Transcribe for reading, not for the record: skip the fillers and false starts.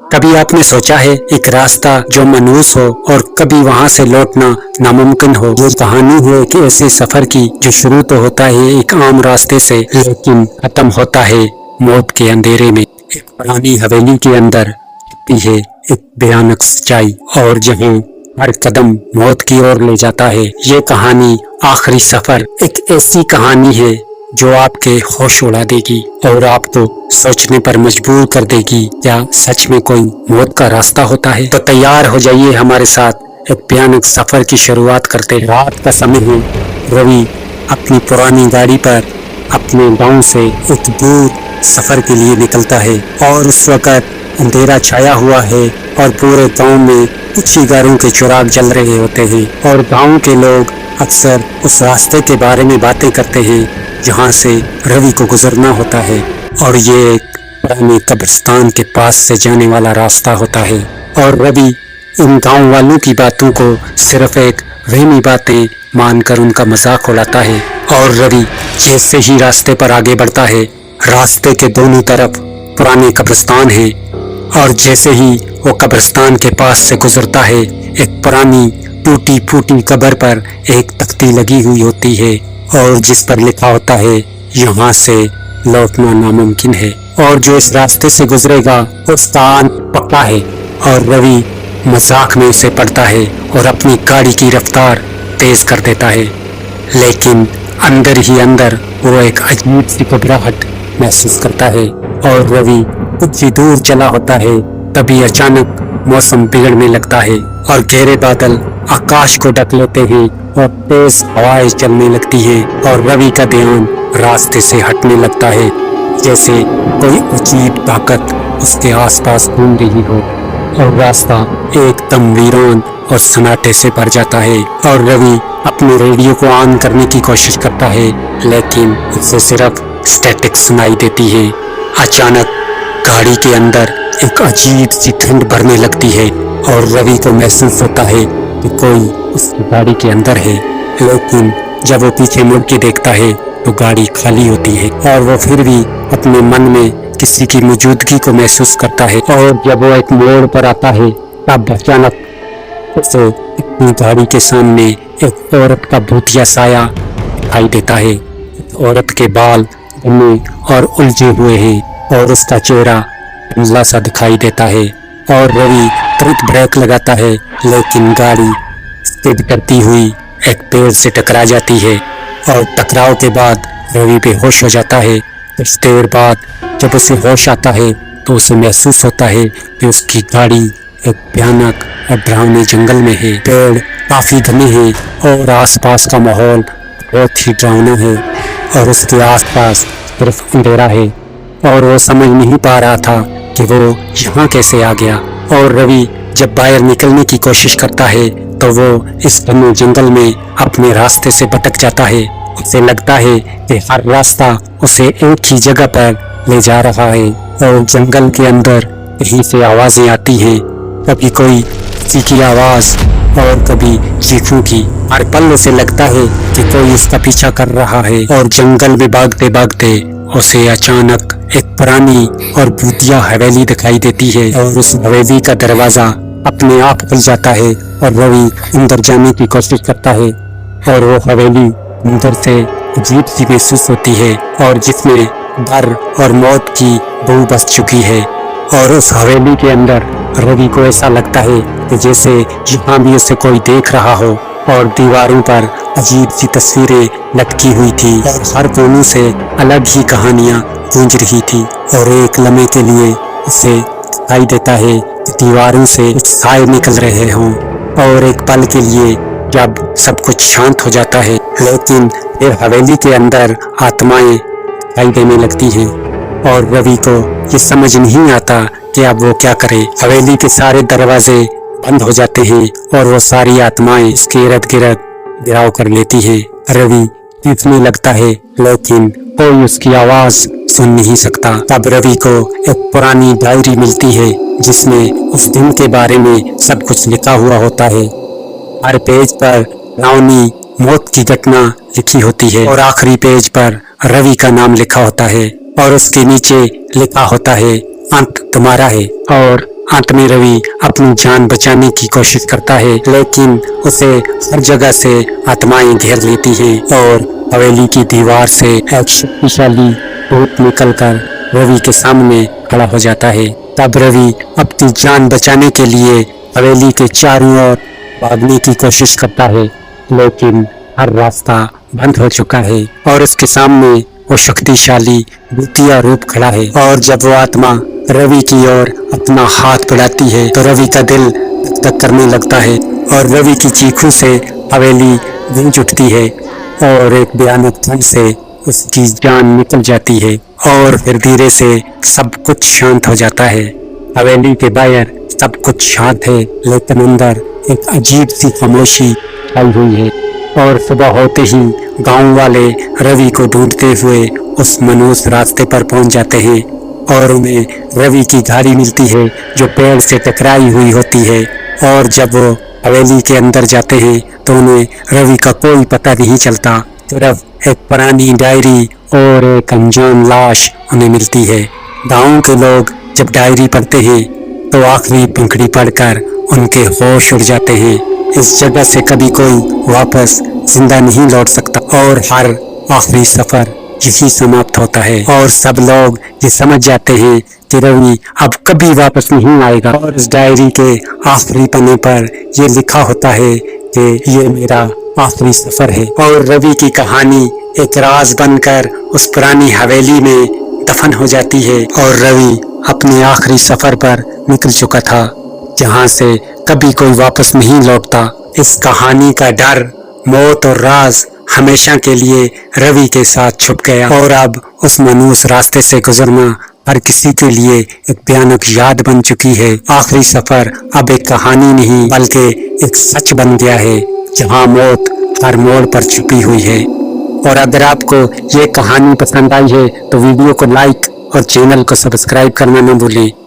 कभी आपने सोचा है एक रास्ता जो मनहूस हो और कभी वहां से लौटना नामुमकिन हो। ये कहानी है कि ऐसे सफर की जो शुरू तो होता है एक आम रास्ते से, लेकिन खत्म होता है मौत के अंधेरे में। एक पुरानी हवेली के अंदर छिपी है एक भयानक सच्चाई, और जहाँ हर कदम मौत की ओर ले जाता है। ये कहानी आखिरी सफर एक ऐसी कहानी है जो आपके होश उड़ा देगी और आपको सोचने पर मजबूर कर देगी, क्या सच में कोई मौत का रास्ता होता है। तो तैयार हो जाइए हमारे साथ एक भयानक सफर की शुरुआत करते हैं। रात का समय है। रवि अपनी पुरानी गाड़ी पर अपने गांव से एक दूर सफर के लिए निकलता है और उस वक्त अंधेरा छाया हुआ है और पूरे गांव में कुछ ही घरों के चिराग जल रहे होते हैं और गांव के लोग अक्सर उस रास्ते के बारे में बातें करते हैं जहां से रवि को गुजरना होता है। और ये एक पुराने कब्रिस्तान के पास से जाने वाला रास्ता होता है और रवि इन गांव वालों की बातों को सिर्फ एक वहमी बातें मानकर उनका मजाक उड़ाता है। और रवि जैसे ही रास्ते पर आगे बढ़ता है, रास्ते के दोनों तरफ पुराने कब्रिस्तान है और जैसे ही वो कब्रिस्तान के पास से गुजरता है, एक पुरानी टूटी फूटी कब्र पर एक तख्ती लगी हुई होती है और जिस पर लिखा होता है यहाँ से लौटना नामुमकिन है और जो इस रास्ते से गुजरेगा उसका अंत पक्का है। और रवि मजाक में उसे पढ़ता है और अपनी गाड़ी की रफ्तार तेज कर देता है, लेकिन अंदर ही अंदर वो एक अजीब सी घबराहट महसूस करता है। और रवि कुछ ही दूर चला होता है, तभी अचानक मौसम बिगड़ने लगता है और गहरे बादल आकाश को ढक लेते हैं और तेज हवाएं चलने लगती है और रवि का ध्यान रास्ते से हटने लगता है, जैसे कोई अजीब ताकत उसके आसपास घूम रही हो और रास्ता एकदम वीरान और सन्नाटे से भर जाता है। और रवि अपने रेडियो को ऑन करने की कोशिश करता है, लेकिन उसे सिर्फ स्टैटिक सुनाई देती है। अचानक गाड़ी के अंदर एक अजीब सी ठंड भरने लगती है और रवि को महसूस होता है कि कोई उसकी गाड़ी के अंदर है, लेकिन जब वो पीछे मुड़ के देखता है तो गाड़ी खाली होती है और वो फिर भी अपने मन में किसी की मौजूदगी को महसूस करता है। और जब वो एक मोड़ पर आता है, तब अचानक उसे अपनी गाड़ी के सामने एक औरत का भूतिया साया दिखाई देता है। औरत के बाल घने और उलझे हुए हैं और उसका चेहरा धुंधला सा दिखाई देता है और रवि तुरंत ब्रेक लगाता है, लेकिन गाड़ी स्पीड करती हुई एक पेड़ से टकरा जाती है और टकराव के बाद रवि बेहोश हो जाता है। कुछ देर बाद जब उसे होश आता है तो उसे महसूस होता है कि उसकी गाड़ी एक भयानक और डरावने जंगल में है। पेड़ काफी घने हैं और आसपास का माहौल बहुत ही डरावना है और उसके आसपास सिर्फ अंधेरा है और वो समझ नहीं पा रहा था कि वो यहाँ कैसे आ गया। और रवि जब बाहर निकलने की कोशिश करता है तो वो इस घने जंगल में अपने रास्ते से भटक जाता है। उसे लगता है कि हर रास्ता उसे एक ही जगह पर ले जा रहा है और जंगल के अंदर कहीं से आवाजें आती हैं, कभी कोई किसी की आवाज और कभी चीखों की। हर पल उसे लगता है कि कोई उसका पीछा कर रहा है और जंगल में भागते भागते उसे अचानक एक पुरानी और भूतिया हवेली दिखाई देती है और उस हवेली का दरवाजा अपने आप खुल जाता है और रवि अंदर जाने की कोशिश करता है और वो हवेली अंदर से अजीब सी महसूस होती है और जिसमें डर और मौत की बू बस चुकी है। और उस हवेली के अंदर रवि को ऐसा लगता है कि जैसे यहाँ भी उसे कोई देख रहा हो और दीवारों पर अजीब सी तस्वीरें लटकी हुई थी और हर कोने से अलग ही कहानियां गूंज रही थी। और एक लम्हे के लिए उसे दिखाई देता है कि दीवारों से कुछ साए निकल रहे हों और एक पल के लिए जब सब कुछ शांत हो जाता है, लेकिन फिर हवेली के अंदर आत्माएं दिखाई देने लगती हैं और रवि को ये समझ नहीं आता कि अब वो क्या करे। हवेली के सारे दरवाजे बंद हो जाते हैं और वो सारी आत्माएं इसके इर्द गिर्द गिराव कर लेती हैं। रवि चीखने लगता है, लेकिन कोई उसकी आवाज सुन नहीं सकता। तब रवि को एक पुरानी डायरी मिलती है जिसमें उस दिन के बारे में सब कुछ लिखा हुआ होता है। हर पेज पर रावनी मौत की घटना लिखी होती है और आखिरी पेज पर रवि का नाम लिखा होता है और उसके नीचे लिखा होता है अंत तुम्हारा है। और अंत में रवि अपनी जान बचाने की कोशिश करता है, लेकिन उसे हर जगह से आत्माएं घेर लेती हैं और हवेली की दीवार से एक शक्तिशाली भूत निकलकर रवि के सामने खड़ा हो जाता है। तब रवि अपनी जान बचाने के लिए हवेली के चारों ओर भागने की कोशिश करता है, लेकिन हर रास्ता बंद हो चुका है और उसके सामने वो शक्तिशाली भूतिया रूप खड़ा है। और जब वो आत्मा रवि की ओर अपना हाथ बढ़ाती है तो रवि का दिल धक धक करने लगता है और रवि की चीखों से हवेली गूंज उठती है और एक भयानक ठंड से उसकी जान निकल जाती है और फिर धीरे से सब कुछ शांत हो जाता है। हवेली के बाहर सब कुछ शांत है, लेकिन अंदर एक अजीब सी खामोशी छाई हुई है। और सुबह होते ही गांव वाले रवि को ढूंढते हुए उस मनहूस रास्ते पर पहुंच जाते हैं और उन्हें रवि की गाड़ी मिलती है जो पेड़ से टकराई हुई होती है। और जब वो हवेली के अंदर जाते हैं तो उन्हें रवि का कोई पता नहीं चलता, सिर्फ एक पुरानी डायरी और एक अनजान लाश उन्हें मिलती है। गांव के लोग जब डायरी पढ़ते हैं तो आखिरी पंखड़ी पढ़कर उनके होश उड़ जाते हैं। इस जगह से कभी कोई वापस जिंदा नहीं लौट सकता और हर आखिरी सफर यही समाप्त होता है और सब लोग ये समझ जाते हैं कि रवि अब कभी वापस नहीं आएगा। और इस डायरी के आखिरी पन्ने पर ये लिखा होता है कि ये मेरा आखिरी सफर है। और रवि की कहानी एक राज बनकर उस पुरानी हवेली में दफन हो जाती है और रवि अपने आखिरी सफर पर निकल चुका था, जहां से कभी कोई वापस नहीं लौटता। इस कहानी का डर, मौत और राज हमेशा के लिए रवि के साथ छुप गया और अब उस मनहूस रास्ते से गुजरना हर किसी के लिए एक भयानक याद बन चुकी है। आखिरी सफर अब एक कहानी नहीं बल्कि एक सच बन गया है, जहां मौत हर मोड़ पर छुपी हुई है। और अगर आपको ये कहानी पसंद आई है तो वीडियो को लाइक और चैनल को सब्सक्राइब करना न भूलें।